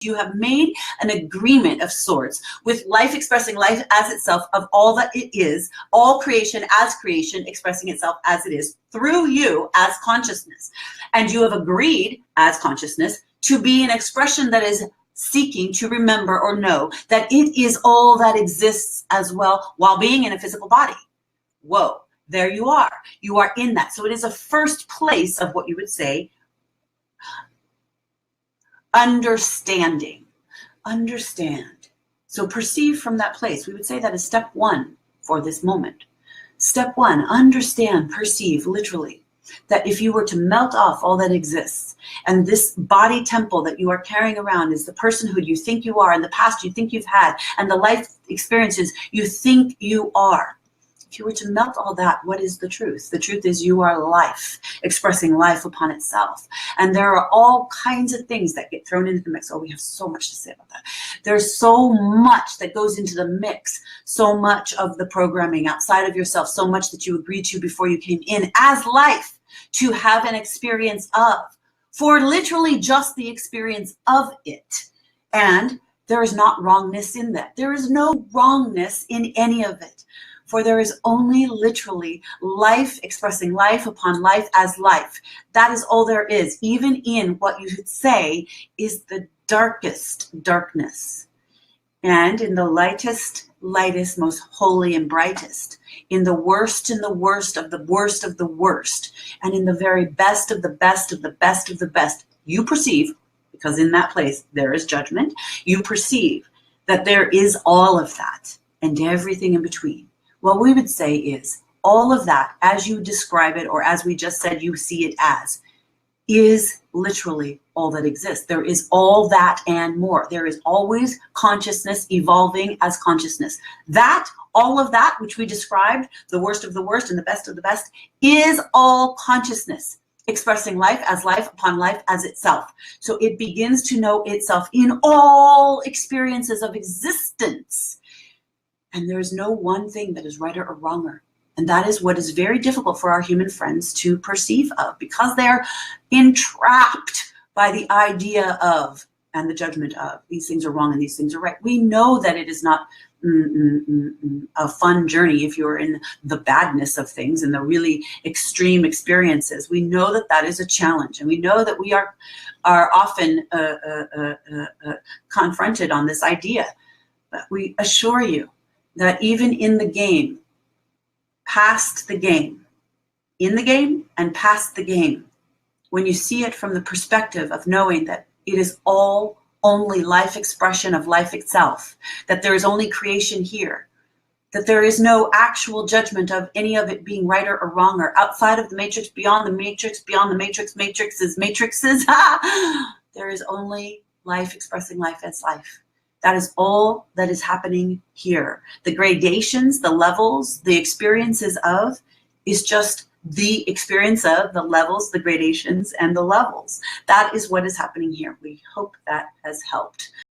You have made an agreement of sorts with life expressing life as itself, of all that it is, all creation as creation expressing itself as it is through you as consciousness. And you have agreed as consciousness to be an expression that is seeking to remember or know that it is all that exists as well while being in a physical body. Whoa, there you are. You are in that. So it is a first place of what you would say understanding. Understand. So perceive from that place. We would say that is step one for this moment. Step one, understand, perceive, literally, that if you were to melt off all that exists, and this body temple that you are carrying around is the personhood you think you are, and the past you think you've had, and the life experiences you think you are. If you were to melt all that, what is the truth? The truth is you are life, expressing life upon itself. And there are all kinds of things that get thrown into the mix. Oh, we have so much to say about that. There's so much that goes into the mix, so much of the programming outside of yourself, so much that you agreed to before you came in as life to have an experience of, for literally just the experience of it. And there is not wrongness in that. There is no wrongness in any of it. For there is only literally life expressing life upon life as life. That is all there is, even in what you would say is the darkest darkness. And in the lightest, most holy and brightest, in the worst of the worst of the worst, and in the very best of the best of the best of the best, you perceive, because in that place there is judgment, you perceive that there is all of that and everything in between. What we would say is all of that, as you describe it, or as we just said, you see it as, is literally all that exists. There is all that and more. There is always consciousness evolving as consciousness. That, all of that, which we described, the worst of the worst and the best of the best, is all consciousness, expressing life upon life as itself. So it begins to know itself in all experiences of existence. And there is no one thing that is righter or wronger. And that is what is very difficult for our human friends to perceive of, because they're entrapped by the idea of and the judgment of these things are wrong and these things are right. We know that it is not a fun journey if you're in the badness of things and the really extreme experiences. We know that that is a challenge, and we know that we are often confronted on this idea. But we assure you that even in the game, past the game, in the game and past the game, when you see it from the perspective of knowing that it is all only life expression of life itself, that there is only creation here, that there is no actual judgment of any of it being right or wrong, or outside of the matrix, beyond the matrix, matrices, there is only life expressing life as life. That is all that is happening here. The gradations, the levels, the experiences of is just the experience of the levels, the gradations, and the levels. That is what is happening here. We hope that has helped.